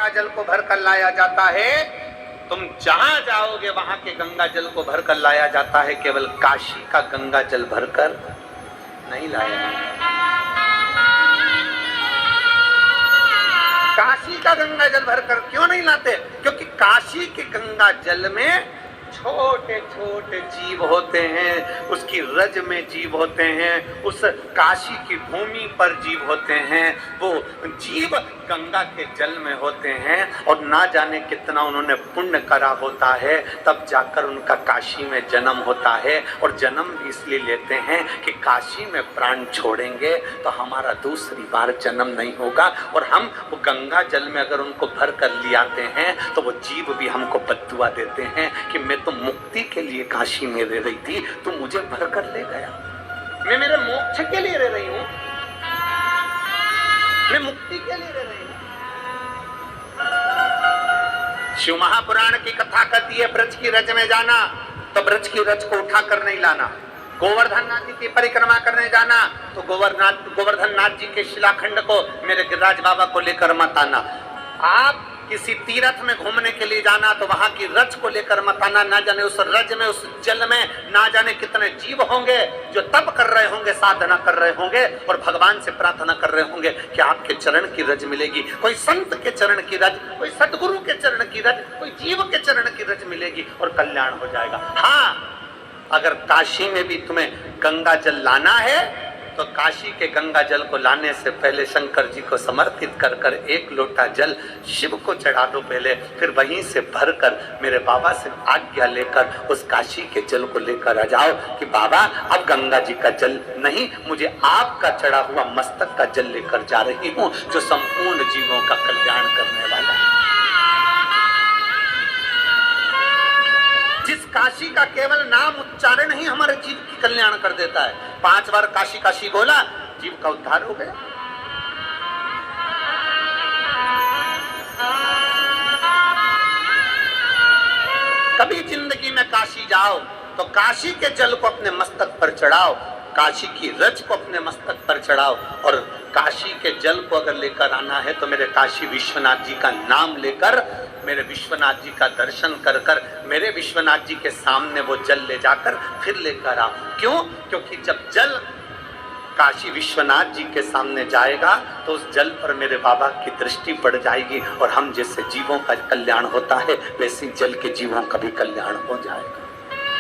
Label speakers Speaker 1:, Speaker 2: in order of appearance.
Speaker 1: गंगा जल को भर कर लाया जाता है, तुम जहां जाओगे वहां के गंगा जल को भर कर लाया जाता है, केवल काशी का गंगा जल भरकर नहीं लाया जाता। काशी का गंगा जल भरकर क्यों नहीं लाते? क्योंकि काशी के गंगा जल में छोटे छोटे जीव होते हैं, उसकी रज में जीव होते हैं, उस काशी की भूमि पर जीव होते हैं, वो जीव गंगा के जल में होते हैं और ना जाने कितना उन्होंने पुण्य करा होता है, तब जाकर उनका काशी में जन्म होता है। और जन्म भी इसलिए लेते हैं कि काशी में प्राण छोड़ेंगे तो हमारा दूसरी बार जन्म नहीं होगा, और हम वो गंगा जल में अगर उनको भर कर ले आते हैं तो वो जीव भी हमको बद्दुआ देते हैं कि मैं तो मुक्ति के लिए काशी में रह रही थी, तू मुझे भर कर ले गया, मैं मेरे मोक्ष के लिए रह रही हूं, मैं मुक्ति के लिए रह रही हूं। शिव महापुराण की कथा कहती है ब्रज की रज में जाना तो ब्रज की रज को उठा कर नहीं लाना, गोवर्धन नाथ जी की परिक्रमा करने जाना तो गोवर्धन नाथ जी के शिलाखंड को मेरे गिरिराज बाबा को लेकर मत आना। आप किसी तीर्थ में घूमने के लिए जाना तो वहां की रज को लेकर मत आना, ना जाने उस रज में, उस जल में ना जाने कितने जीव होंगे जो तप कर रहे होंगे, साधना कर रहे होंगे और भगवान से प्रार्थना कर रहे होंगे कि आपके चरण की रज मिलेगी। कोई संत के चरण की रज, कोई सदगुरु के चरण की रज, कोई जीव के चरण की रज मिलेगी और कल्याण हो जाएगा। हाँ, अगर काशी में भी तुम्हें गंगा जल लाना है तो काशी के गंगा जल को लाने से पहले शंकर जी को समर्पित कर कर एक लोटा जल शिव को चढ़ा दो पहले, फिर वहीं से भरकर मेरे बाबा से आज्ञा लेकर उस काशी के जल को लेकर आ जाओ कि बाबा अब गंगा जी का जल नहीं, मुझे आपका चढ़ा हुआ मस्तक का जल लेकर जा रही हूँ जो संपूर्ण जीवों का कल्याण करने वाला है। जिस काशी का केवल नाम उच्चारण ही हमारे जीव की कल्याण कर देता है। 5 बार काशी काशी बोला, जीव का उद्धार हो गया। कभी जिंदगी में काशी जाओ तो काशी के जल को अपने मस्तक पर चढ़ाओ, काशी की रज को अपने मस्तक पर चढ़ाओ, और काशी के जल को अगर लेकर आना है तो मेरे काशी विश्वनाथ जी का नाम लेकर, मेरे विश्वनाथ जी का दर्शन कर कर मेरे विश्वनाथ जी के सामने वो जल ले जाकर फिर लेकर आओ। क्यों? क्योंकि जब जल काशी विश्वनाथ जी के सामने जाएगा तो उस जल पर मेरे बाबा की दृष्टि पड़ जाएगी और हम जैसे जीवों का कल्याण होता है वैसे जल के जीवों का भी कल्याण हो जाएगा।